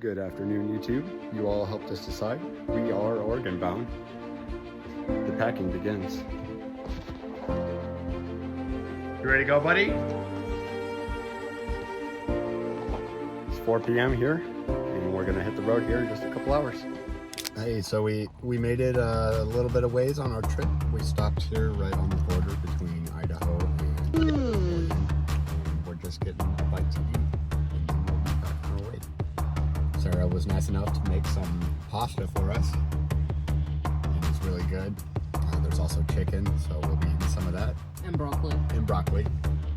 Good afternoon, YouTube. You all helped us decide. We are Oregon bound. The packing begins. You ready to go, buddy? It's 4 p.m. here, and we're gonna hit the road here in just a couple hours. Hey, so we made it a little bit of ways on our trip. We stopped here right on the border between Idaho and Oregon. And we're just getting a bite to eat, and then we'll be back on our way. Sarah was nice enough to make some pasta for us, and it's really good. There's also chicken, so we'll be eating some of that. And broccoli.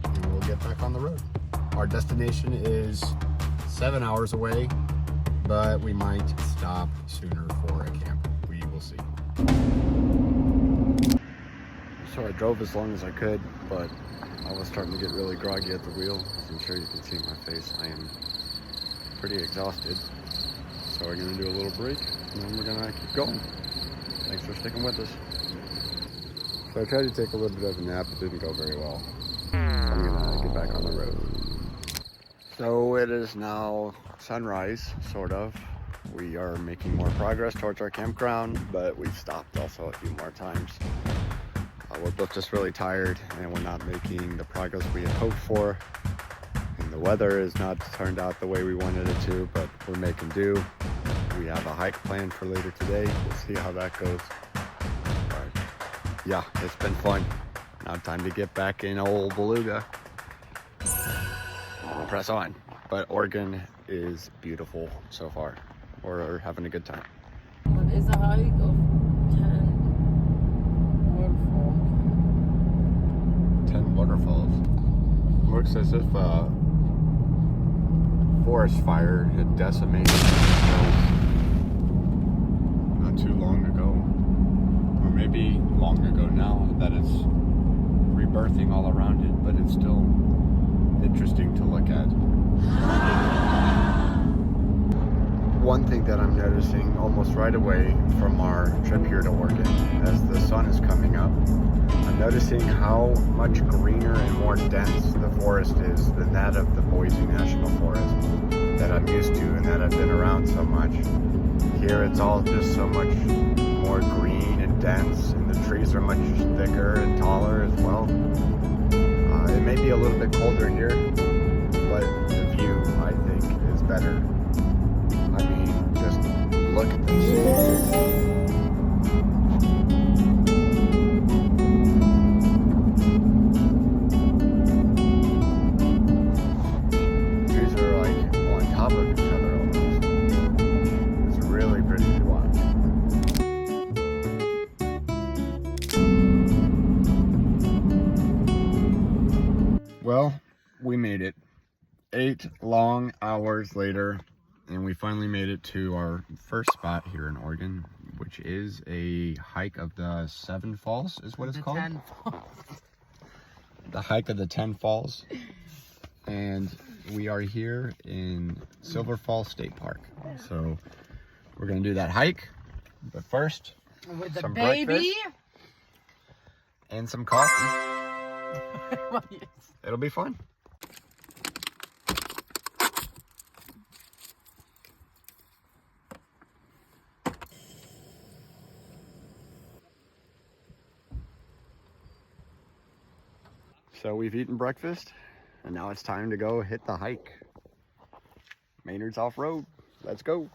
And we'll get back on the road. Our destination is 7 hours away, but we might stop sooner for a camp. We will see. So I drove as long as I could, but I was starting to get really groggy at the wheel. As I'm sure you can see my face, I am pretty exhausted. So we're gonna do a little break, and then we're gonna keep going. Thanks for sticking with us. So I tried to take a little bit of a nap. It didn't go very well. So I'm gonna get back on the road. So it is now sunrise, sort of. We are making more progress towards our campground, but we've stopped also a few more times. We're both just really tired, and we're not making the progress we had hoped for. And the weather has not turned out the way we wanted it to, but we're making do. We have a hike planned for later today. We'll see how that goes. But yeah, it's been fun. Now time to get back in old Beluga. We'll press on. But Oregon is beautiful so far. We're having a good time. What is a hike of 10 waterfalls? 10 waterfalls. Looks as if a forest fire had decimated not too long ago. Or maybe long ago now that it's rebirthing all around it, but it's still interesting to look at. One thing that I'm noticing almost right away from our trip here to Oregon, as the sun is coming up, I'm noticing how much greener and more dense the forest is than that of the Boise National Forest that I'm used to and that I've been around so much. Here it's all just so much more green and dense, and the trees are much thicker and taller as well. It may be a little bit colder here, but the view, I think, is better. I mean, just look at this. Trees are like on top of each other almost. It's really pretty to watch. Well, we made it. 8 long hours later, and we finally made it to our first spot here in Oregon, which is a hike of the 7 Falls, is what it's called? 10 falls. The hike of the 10 Falls. And we are here in Silver Falls State Park. So we're gonna do that hike, but first, With the some baby. breakfast and some coffee. It'll be fun. So we've eaten breakfast, and now it's time to go hit the hike. Maynard's off-road. Let's go.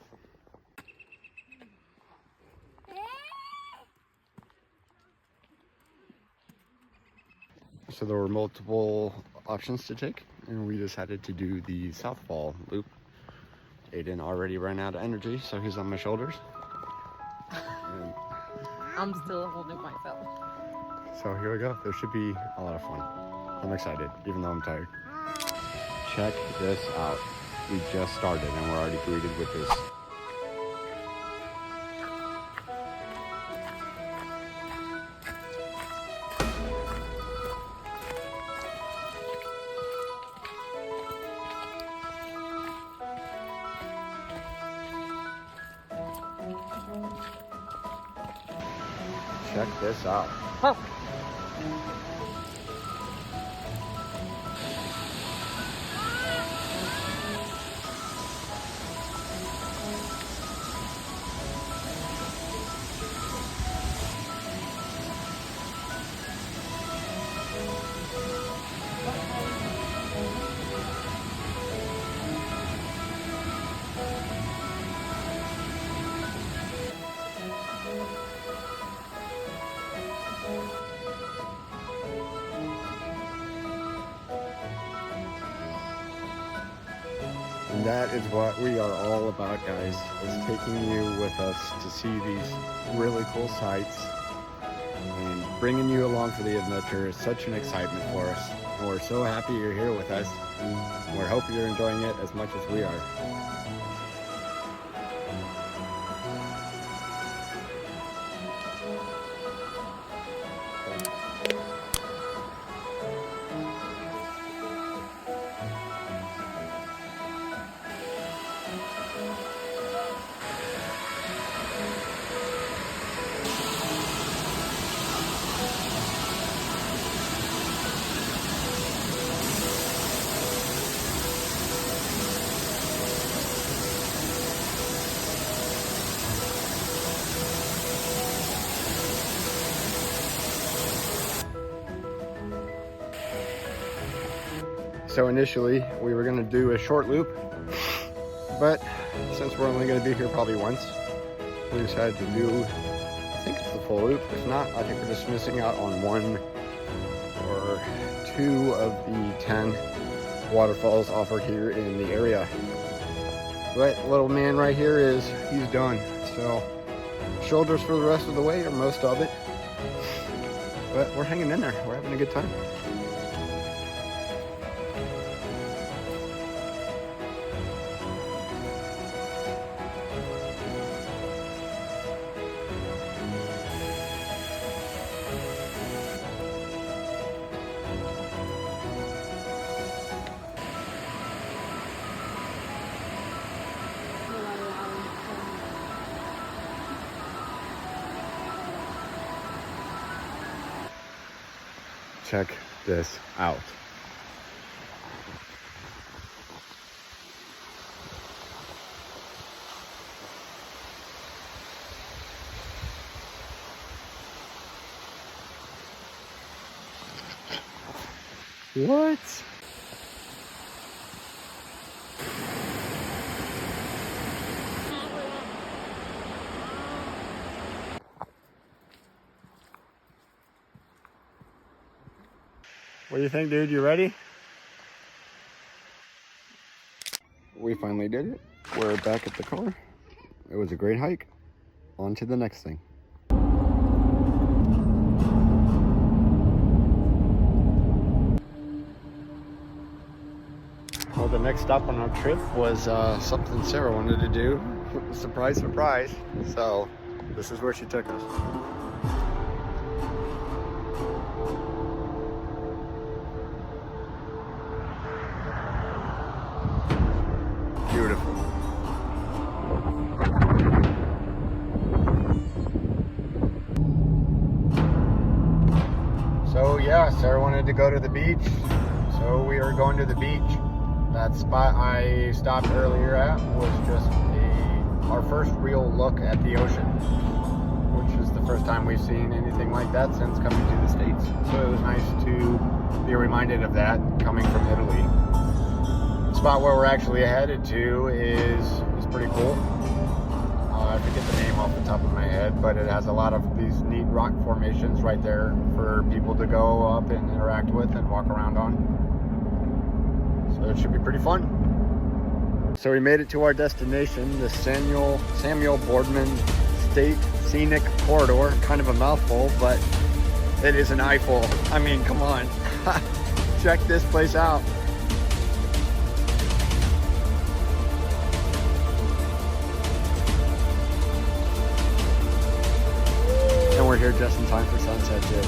So there were multiple options to take, and we decided to do the South Fall loop. Aiden already ran out of energy, so he's on my shoulders. And I'm still holding myself. so here we go. There should be a lot of fun. I'm excited, even though I'm tired. Check this out. We just started, and we're already greeted with this. Check this out. Oh. And that is what we are all about, guys, is taking you with us to see these really cool sights and bringing you along for the adventure is such an excitement for us. And we're so happy you're here with us. And we hope you're enjoying it as much as we are. So initially we were gonna do a short loop, but since we're only gonna be here probably once, we decided to do, I think it's the full loop. If not, I think we're just missing out on 1 or 2 of the 10 waterfalls offered here in the area. But little man right here he's done. So shoulders for the rest of the way, or most of it. But we're hanging in there, we're having a good time. Check this out. What? What do you think, dude? You ready? We finally did it. We're back at the car. It was a great hike. On to the next thing. Well, the next stop on our trip was something Sarah wanted to do. Surprise, surprise. So this is where she took us. Beautiful. So yeah, Sarah wanted to go to the beach, so we are going to the beach. That spot I stopped earlier at was just our first real look at the ocean, which is the first time we've seen anything like that since coming to the States. So it was nice to be reminded of that coming from Italy. The spot where we're actually headed to is pretty cool. I forget the name off the top of my head, but it has a lot of these neat rock formations right there for people to go up and interact with and walk around on. So it should be pretty fun. So we made it to our destination, the Samuel Boardman State Scenic Corridor. Kind of a mouthful, but it is an eyeful. I mean, come on. Check this place out. And we're here just in time for sunset too.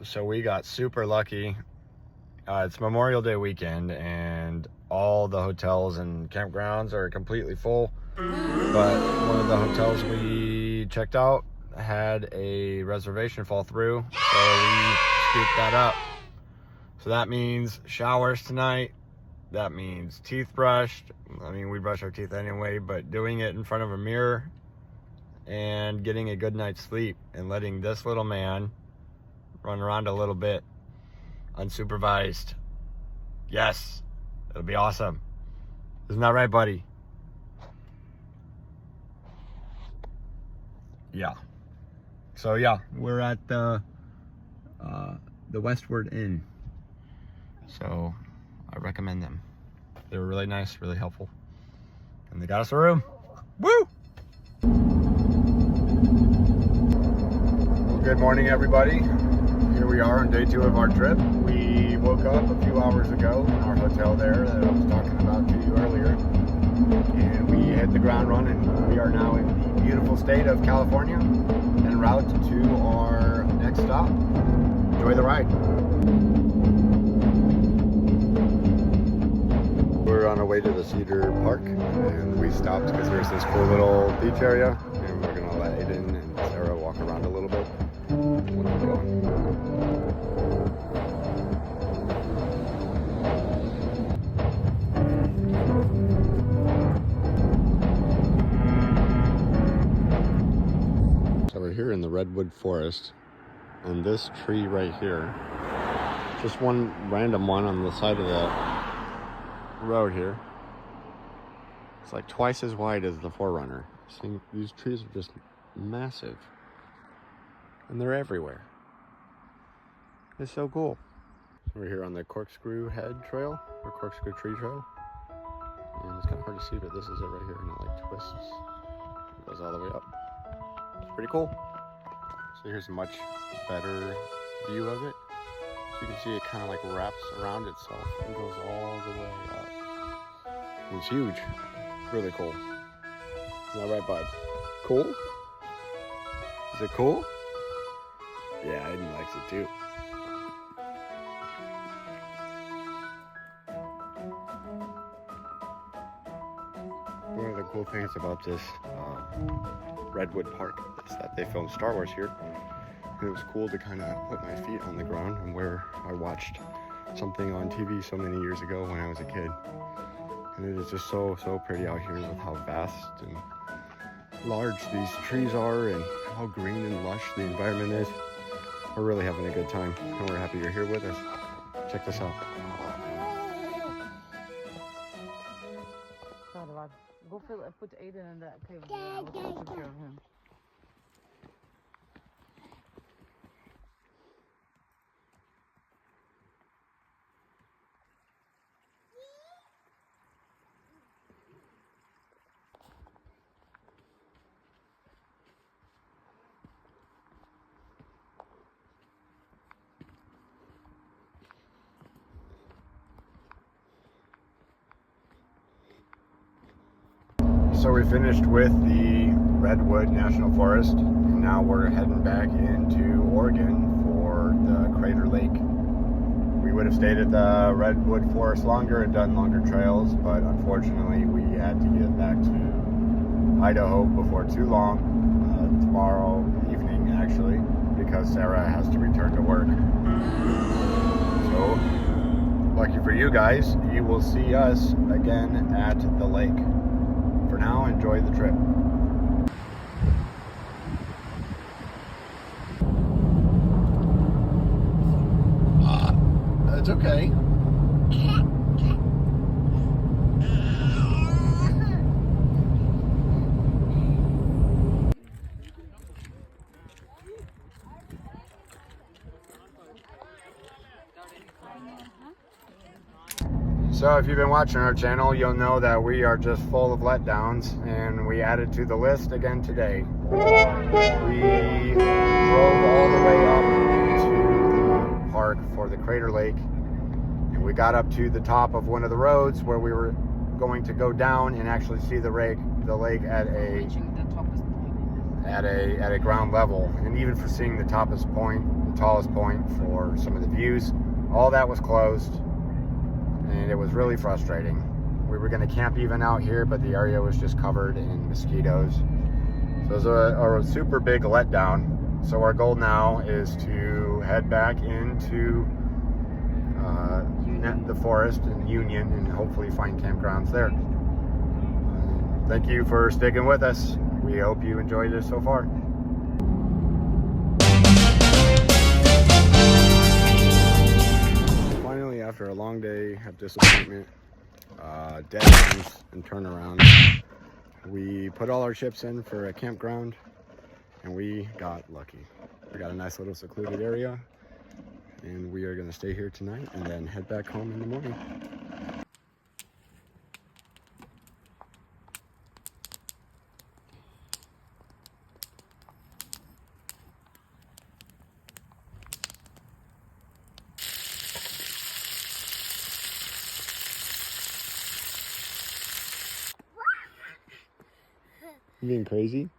So we got super lucky. It's Memorial Day weekend and all the hotels and campgrounds are completely full. But one of the hotels we checked out had a reservation fall through, so we scooped that up. So that means showers tonight, that means teeth brushed. I mean, we brush our teeth anyway, but doing it in front of a mirror and getting a good night's sleep and letting this little man run around a little bit unsupervised. Yes, it'll be awesome. Isn't that right, buddy? Yeah. So yeah, we're at the Westward Inn. So I recommend them. They were really nice, really helpful, and they got us a room. Woo! Well, good morning, everybody. Here we are on day 2 of our trip. We woke up a few hours ago in our hotel there that I was talking about to you earlier, and we hit the ground running. We are now in the beautiful state of California en route to our next stop. Enjoy the ride. We're on our way to the Cedar Park, and we stopped because there's this cool little beach area, and we're gonna let Aiden and Sarah walk around a little bit. We'll keep going. So we're here in the redwood forest, and this tree right here, just one random one on the side of the road here, it's like twice as wide as the Forerunner. See, these trees are just massive, and they're everywhere. It's so cool. We're here on the Corkscrew Head Trail, or Corkscrew Tree Trail, and it's kind of hard to see, but this is it right here, and it like twists. It goes all the way up. It's pretty cool. So here's a much better view of it. So you can see it kind of like wraps around itself and goes all the way up. And it's huge. Really cool. Isn't that right, bud? Cool? Is it cool? Yeah, Aiden likes it too. One of the cool things about this Redwood Park is that they filmed Star Wars here. And it was cool to kind of put my feet on the ground and where I watched something on TV so many years ago when I was a kid. And it is just so pretty out here with how vast and large these trees are and how green and lush the environment is. We're really having a good time, and we're happy you're here with us. Check this out. Go put Aiden in that cave. I'll take care of him. So we finished with the Redwood National Forest, and now we're heading back into Oregon for the Crater Lake. We would have stayed at the Redwood Forest longer and done longer trails, but unfortunately we had to get back to Idaho before too long, tomorrow evening actually, because Sarah has to return to work. So, lucky for you guys, you will see us again at the lake. For now, enjoy the trip. That's okay. So if you've been watching our channel, you'll know that we are just full of letdowns, and we added to the list again today. We drove all the way up to the park for the Crater Lake, and we got up to the top of one of the roads where we were going to go down and actually see the lake at a ground level. And even for seeing the tallest point for some of the views, all that was closed. And it was really frustrating. We were going to camp even out here, but the area was just covered in mosquitoes. So it was a super big letdown. So our goal now is to head back into the forest in Union and hopefully find campgrounds there. Thank you for sticking with us. We hope you enjoyed this so far. Finally, after a long day of disappointment, dead ends and turnaround, we put all our chips in for a campground and we got lucky. We got a nice little secluded area and we are going to stay here tonight and then head back home in the morning. You being crazy?